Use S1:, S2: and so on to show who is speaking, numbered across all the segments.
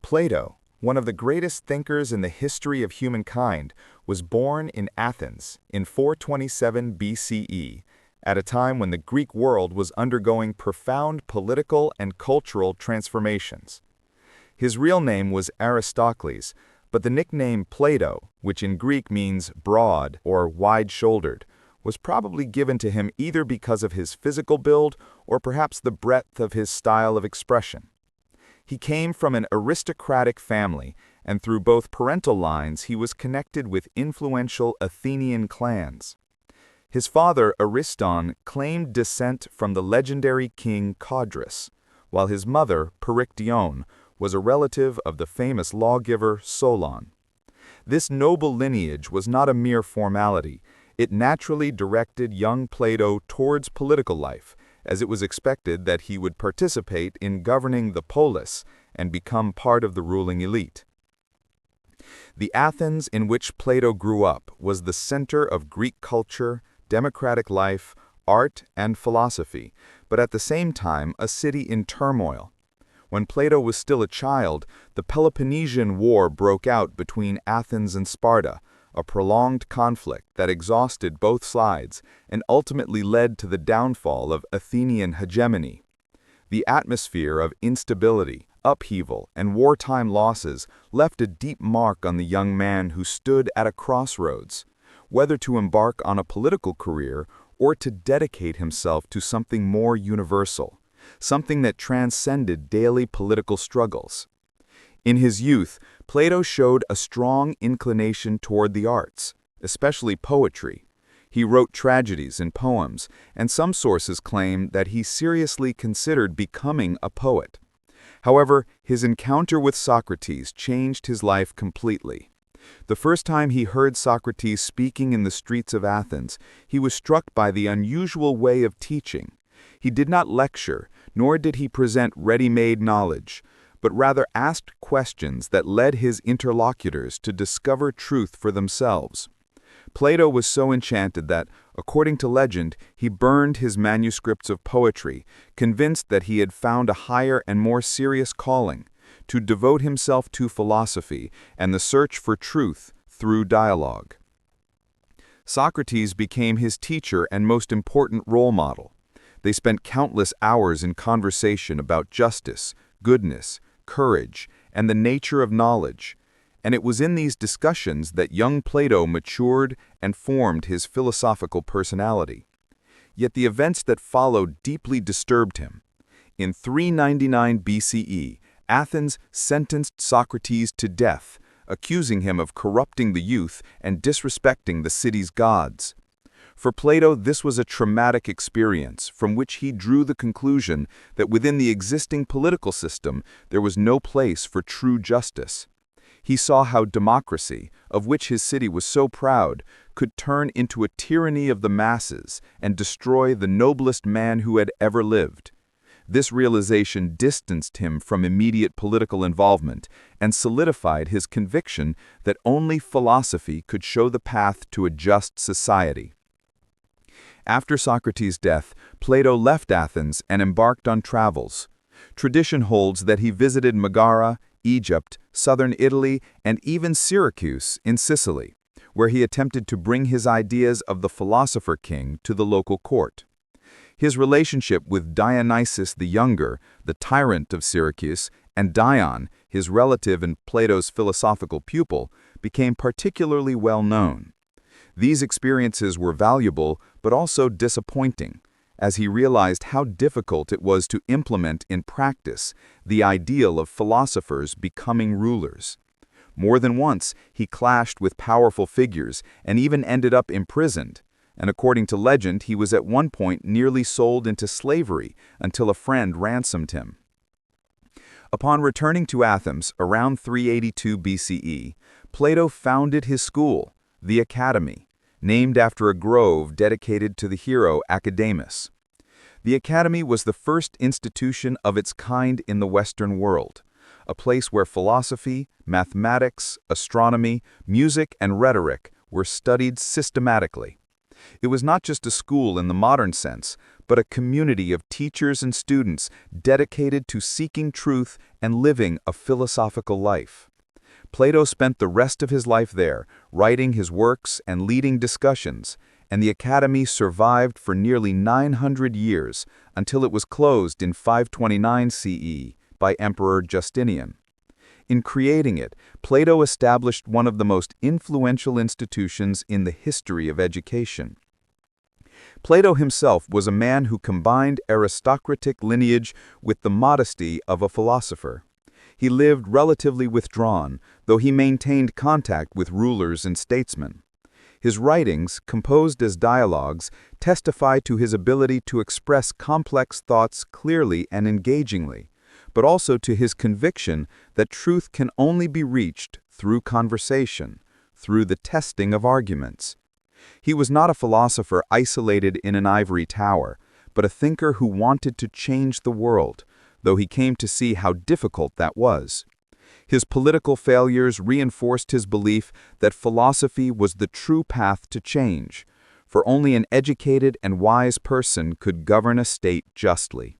S1: Plato, one of the greatest thinkers in the history of humankind, was born in Athens in 427 BCE, at a time when the Greek world was undergoing profound political and cultural transformations. His real name was Aristocles, but the nickname Plato, which in Greek means broad or wide-shouldered, was probably given to him either because of his physical build or perhaps the breadth of his style of expression. He came from an aristocratic family, and through both parental lines he was connected with influential Athenian clans. His father, Ariston, claimed descent from the legendary king Codrus, while his mother, Perictione, was a relative of the famous lawgiver Solon. This noble lineage was not a mere formality. It naturally directed young Plato towards political life, as it was expected that he would participate in governing the polis and become part of the ruling elite. The Athens in which Plato grew up was the center of Greek culture, democratic life, art, and philosophy, but at the same time a city in turmoil. When Plato was still a child, the Peloponnesian War broke out between Athens and Sparta, a prolonged conflict that exhausted both sides and ultimately led to the downfall of Athenian hegemony. The atmosphere of instability, upheaval, and wartime losses left a deep mark on the young man who stood at a crossroads, whether to embark on a political career or to dedicate himself to something more universal, something that transcended daily political struggles. In his youth, Plato showed a strong inclination toward the arts, especially poetry. He wrote tragedies and poems, and some sources claim that he seriously considered becoming a poet. However, his encounter with Socrates changed his life completely. The first time he heard Socrates speaking in the streets of Athens, he was struck by the unusual way of teaching. He did not lecture, nor did he present ready-made knowledge, but rather asked questions that led his interlocutors to discover truth for themselves. Plato was so enchanted that, according to legend, he burned his manuscripts of poetry, convinced that he had found a higher and more serious calling, to devote himself to philosophy and the search for truth through dialogue. Socrates became his teacher and most important role model. They spent countless hours in conversation about justice, goodness, courage, and the nature of knowledge, and it was in these discussions that young Plato matured and formed his philosophical personality. Yet the events that followed deeply disturbed him. In 399 BCE, Athens sentenced Socrates to death, accusing him of corrupting the youth and disrespecting the city's gods. For Plato, this was a traumatic experience from which he drew the conclusion that within the existing political system there was no place for true justice. He saw how democracy, of which his city was so proud, could turn into a tyranny of the masses and destroy the noblest man who had ever lived. This realization distanced him from immediate political involvement and solidified his conviction that only philosophy could show the path to a just society. After Socrates' death, Plato left Athens and embarked on travels. Tradition holds that he visited Megara, Egypt, southern Italy, and even Syracuse in Sicily, where he attempted to bring his ideas of the philosopher king to the local court. His relationship with Dionysius the Younger, the tyrant of Syracuse, and Dion, his relative and Plato's philosophical pupil, became particularly well known. These experiences were valuable but also disappointing, as he realized how difficult it was to implement in practice the ideal of philosophers becoming rulers. More than once, he clashed with powerful figures and even ended up imprisoned, and according to legend, he was at one point nearly sold into slavery until a friend ransomed him. Upon returning to Athens around 382 BCE, Plato founded his school, the Academy, named after a grove dedicated to the hero Academus. The Academy was the first institution of its kind in the Western world, a place where philosophy, mathematics, astronomy, music, and rhetoric were studied systematically. It was not just a school in the modern sense, but a community of teachers and students dedicated to seeking truth and living a philosophical life. Plato spent the rest of his life there, writing his works and leading discussions, and the academy survived for nearly 900 years until it was closed in 529 CE by Emperor Justinian. In creating it, Plato established one of the most influential institutions in the history of education. Plato himself was a man who combined aristocratic lineage with the modesty of a philosopher. He lived relatively withdrawn, though he maintained contact with rulers and statesmen. His writings, composed as dialogues, testify to his ability to express complex thoughts clearly and engagingly, but also to his conviction that truth can only be reached through conversation, through the testing of arguments. He was not a philosopher isolated in an ivory tower, but a thinker who wanted to change the world, though he came to see how difficult that was. His political failures reinforced his belief that philosophy was the true path to change, for only an educated and wise person could govern a state justly.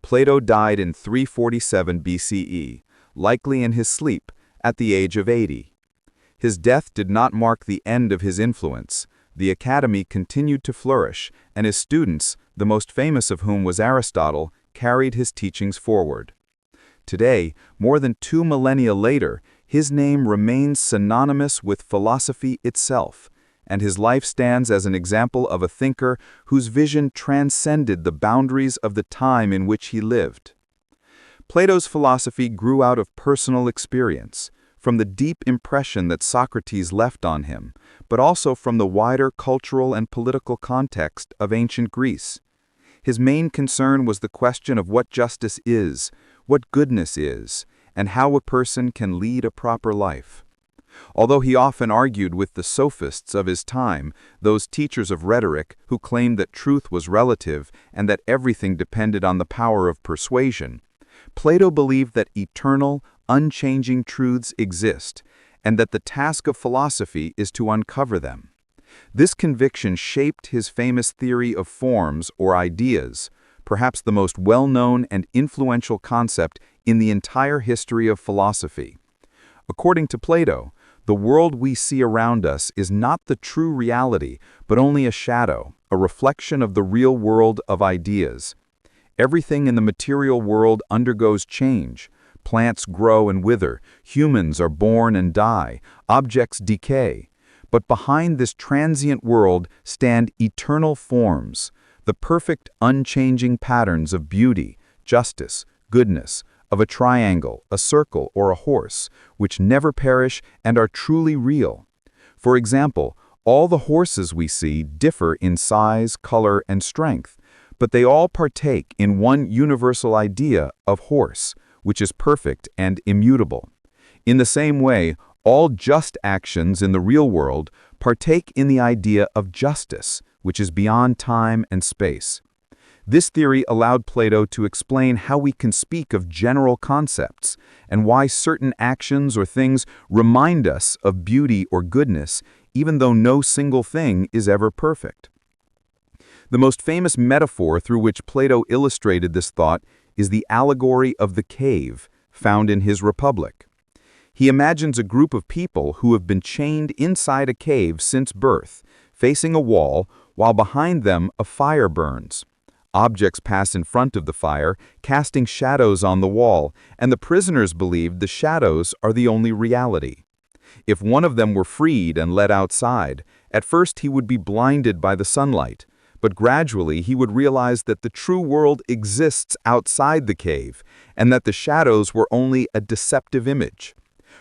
S1: Plato died in 347 BCE, likely in his sleep, at the age of 80. His death did not mark the end of his influence. The academy continued to flourish, and his students, the most famous of whom was Aristotle, carried his teachings forward. Today, more than 2 millennia later, his name remains synonymous with philosophy itself, and his life stands as an example of a thinker whose vision transcended the boundaries of the time in which he lived. Plato's philosophy grew out of personal experience, from the deep impression that Socrates left on him, but also from the wider cultural and political context of ancient Greece. His main concern was the question of what justice is, what goodness is, and how a person can lead a proper life. Although he often argued with the sophists of his time, those teachers of rhetoric who claimed that truth was relative and that everything depended on the power of persuasion, Plato believed that eternal, unchanging truths exist, and that the task of philosophy is to uncover them. This conviction shaped his famous theory of forms or ideas, perhaps the most well-known and influential concept in the entire history of philosophy. According to Plato, the world we see around us is not the true reality, but only a shadow, a reflection of the real world of ideas. Everything in the material world undergoes change. Plants grow and wither, humans are born and die, objects decay. But behind this transient world stand eternal forms, the perfect, unchanging patterns of beauty, justice, goodness, of a triangle, a circle, or a horse, which never perish and are truly real. For example, all the horses we see differ in size, color, and strength, but they all partake in one universal idea of horse, which is perfect and immutable. In the same way, all just actions in the real world partake in the idea of justice, which is beyond time and space. This theory allowed Plato to explain how we can speak of general concepts and why certain actions or things remind us of beauty or goodness, even though no single thing is ever perfect. The most famous metaphor through which Plato illustrated this thought is the allegory of the cave, found in his Republic. He imagines a group of people who have been chained inside a cave since birth, facing a wall, while behind them a fire burns. Objects pass in front of the fire, casting shadows on the wall, and the prisoners believed the shadows are the only reality. If one of them were freed and let outside, at first he would be blinded by the sunlight, but gradually he would realize that the true world exists outside the cave, and that the shadows were only a deceptive image.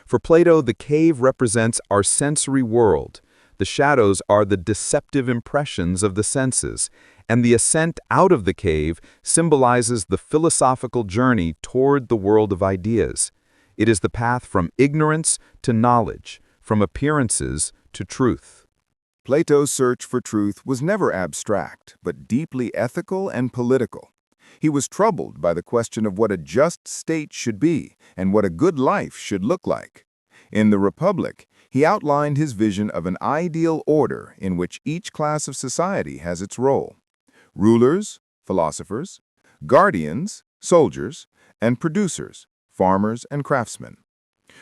S1: For Plato, the cave represents our sensory world. The shadows are the deceptive impressions of the senses, and the ascent out of the cave symbolizes the philosophical journey toward the world of ideas. It is the path from ignorance to knowledge, from appearances to truth.
S2: Plato's search for truth was never abstract, but deeply ethical and political. He was troubled by the question of what a just state should be and what a good life should look like. In the Republic, He outlined his vision of an ideal order in which each class of society has its role: rulers, philosophers; guardians, soldiers; and producers, farmers and craftsmen.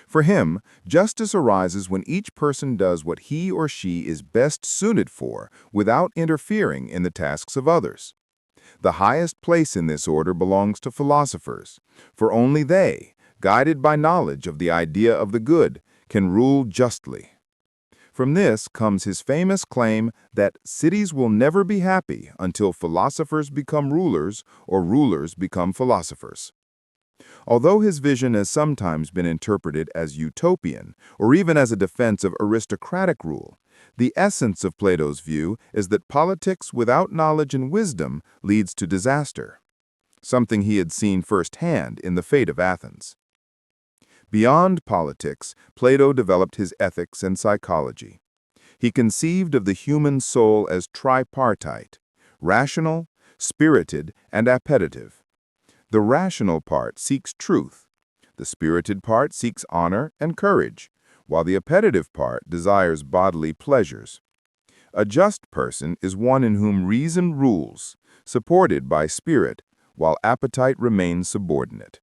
S2: For him, justice arises when each person does what he or she is best suited for without interfering in the tasks of others. The highest place in this order belongs to philosophers, for only they, guided by knowledge of the idea of the good, can rule justly. From this comes his famous claim that cities will never be happy until philosophers become rulers or rulers become philosophers. Although his vision has sometimes been interpreted as utopian or even as a defense of aristocratic rule, the essence of Plato's view is that politics without knowledge and wisdom leads to disaster, something he had seen firsthand in the fate of Athens. Beyond politics, Plato developed his ethics and psychology. He conceived of the human soul as tripartite: rational, spirited, and appetitive. The rational part seeks truth. The spirited part seeks honor and courage, while the appetitive part desires bodily pleasures. A just person is one in whom reason rules, supported by spirit, while appetite remains subordinate.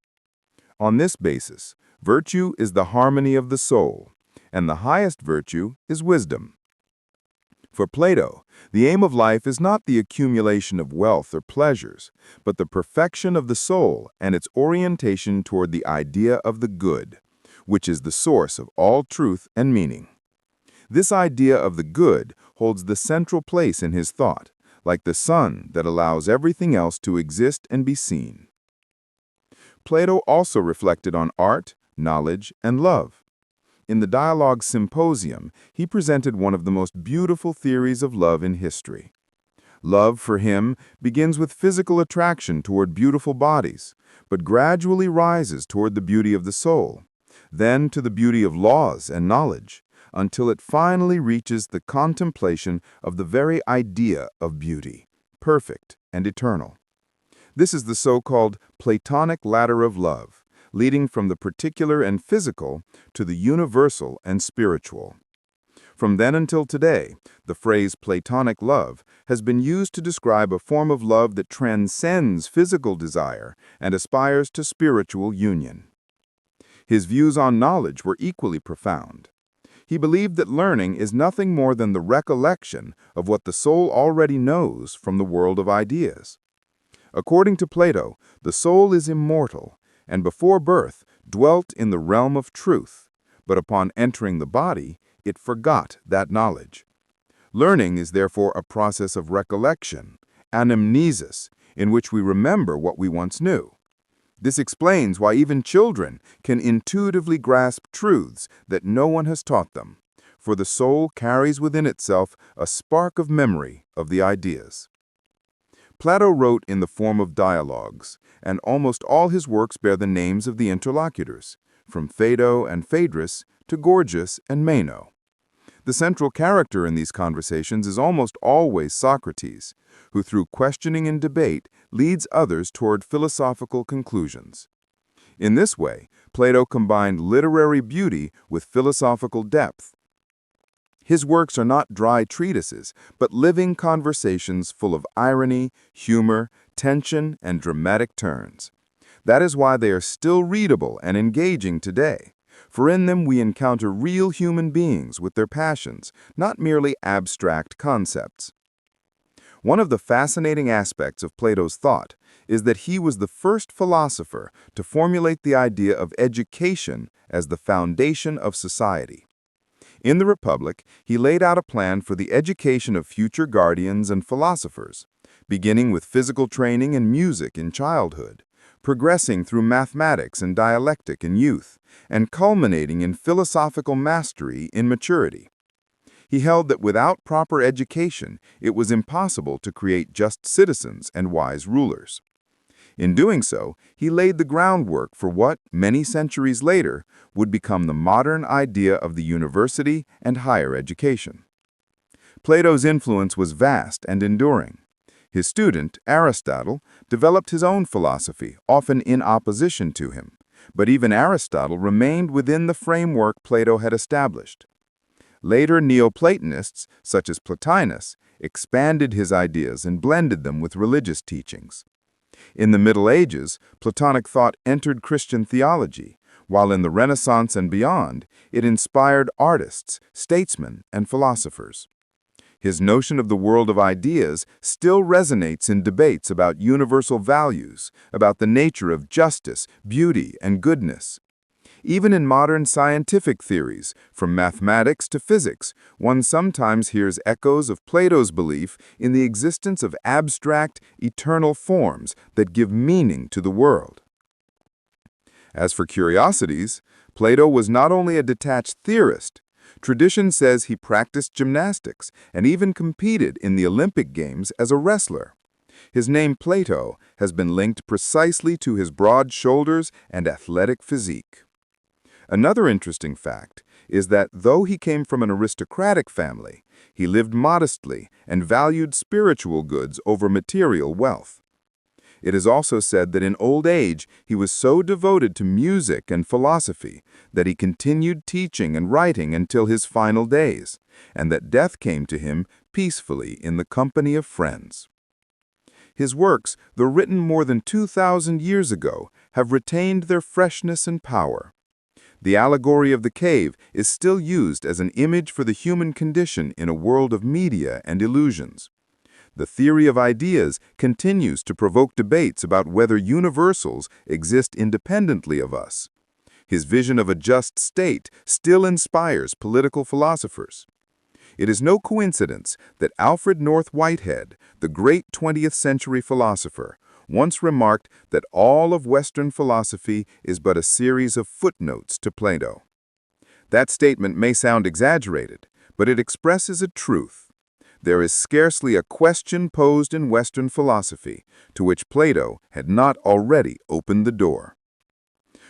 S2: On this basis, virtue is the harmony of the soul, and the highest virtue is wisdom. For Plato, the aim of life is not the accumulation of wealth or pleasures, but the perfection of the soul and its orientation toward the idea of the good, which is the source of all truth and meaning. This idea of the good holds the central place in his thought, like the sun that allows everything else to exist and be seen. Plato also reflected on art, knowledge, and love. In the Dialogue Symposium, he presented one of the most beautiful theories of love in history. Love, for him, begins with physical attraction toward beautiful bodies, but gradually rises toward the beauty of the soul, then to the beauty of laws and knowledge, until it finally reaches the contemplation of the very idea of beauty, perfect and eternal. This is the so-called Platonic ladder of love, leading from the particular and physical to the universal and spiritual. From then until today, the phrase Platonic love has been used to describe a form of love that transcends physical desire and aspires to spiritual union. His views on knowledge were equally profound. He believed that learning is nothing more than the recollection of what the soul already knows from the world of ideas. According to Plato, the soul is immortal, and before birth dwelt in the realm of truth, but upon entering the body, it forgot that knowledge. Learning is therefore a process of recollection, anamnesis, in which we remember what we once knew. This explains why even children can intuitively grasp truths that no one has taught them, for the soul carries within itself a spark of memory of the ideas. Plato wrote in the form of dialogues, and almost all his works bear the names of the interlocutors, from Phaedo and Phaedrus to Gorgias and Meno. The central character in these conversations is almost always Socrates, who through questioning and debate leads others toward philosophical conclusions. In this way, Plato combined literary beauty with philosophical depth. His works are not dry treatises, but living conversations full of irony, humor, tension, and dramatic turns. That is why they are still readable and engaging today, for in them we encounter real human beings with their passions, not merely abstract concepts. One of the fascinating aspects of Plato's thought is that he was the first philosopher to formulate the idea of education as the foundation of society. In the Republic, he laid out a plan for the education of future guardians and philosophers, beginning with physical training and music in childhood, progressing through mathematics and dialectic in youth, and culminating in philosophical mastery in maturity. He held that without proper education, it was impossible to create just citizens and wise rulers. In doing so, he laid the groundwork for what, many centuries later, would become the modern idea of the university and higher education. Plato's influence was vast and enduring. His student, Aristotle, developed his own philosophy, often in opposition to him, but even Aristotle remained within the framework Plato had established. Later Neoplatonists, such as Plotinus, expanded his ideas and blended them with religious teachings. In the Middle Ages, Platonic thought entered Christian theology, while in the Renaissance and beyond, it inspired artists, statesmen, and philosophers. His notion of the world of ideas still resonates in debates about universal values, about the nature of justice, beauty, and goodness. Even in modern scientific theories, from mathematics to physics, one sometimes hears echoes of Plato's belief in the existence of abstract, eternal forms that give meaning to the world. As for curiosities, Plato was not only a detached theorist. Tradition says he practiced gymnastics and even competed in the Olympic Games as a wrestler. His name Plato has been linked precisely to his broad shoulders and athletic physique. Another interesting fact is that though he came from an aristocratic family, he lived modestly and valued spiritual goods over material wealth. It is also said that in old age he was so devoted to music and philosophy that he continued teaching and writing until his final days, and that death came to him peacefully in the company of friends. His works, though written more than 2,000 years ago, have retained their freshness and power. The allegory of the cave is still used as an image for the human condition in a world of media and illusions. The theory of ideas continues to provoke debates about whether universals exist independently of us. His vision of a just state still inspires political philosophers. It is no coincidence that Alfred North Whitehead, the great 20th century philosopher, once remarked that all of Western philosophy is but a series of footnotes to Plato. That statement may sound exaggerated, but it expresses a truth. There is scarcely a question posed in Western philosophy to which Plato had not already opened the door.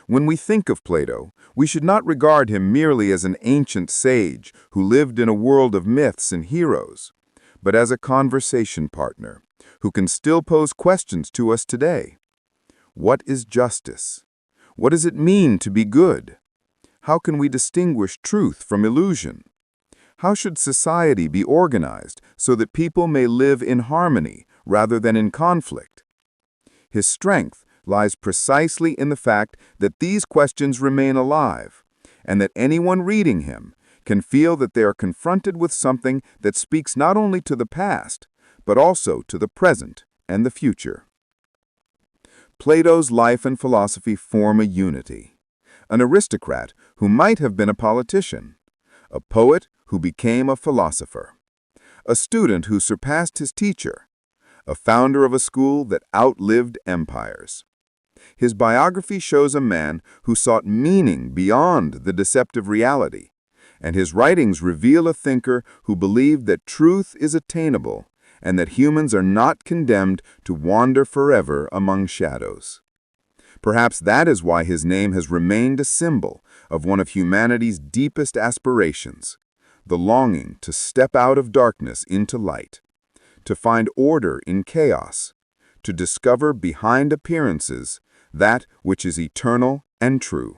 S2: When we think of Plato, we should not regard him merely as an ancient sage who lived in a world of myths and heroes, but as a conversation partner who can still pose questions to us today. What is justice? What does it mean to be good? How can we distinguish truth from illusion? How should society be organized so that people may live in harmony rather than in conflict? His strength lies precisely in the fact that these questions remain alive, and that anyone reading him can feel that they are confronted with something that speaks not only to the past, but also to the present and the future. Plato's life and philosophy form a unity. An aristocrat who might have been a politician, a poet who became a philosopher, a student who surpassed his teacher, a founder of a school that outlived empires. His biography shows a man who sought meaning beyond the deceptive reality, and his writings reveal a thinker who believed that truth is attainable and that humans are not condemned to wander forever among shadows. Perhaps that is why his name has remained a symbol of one of humanity's deepest aspirations, the longing to step out of darkness into light, to find order in chaos, to discover behind appearances that which is eternal and true.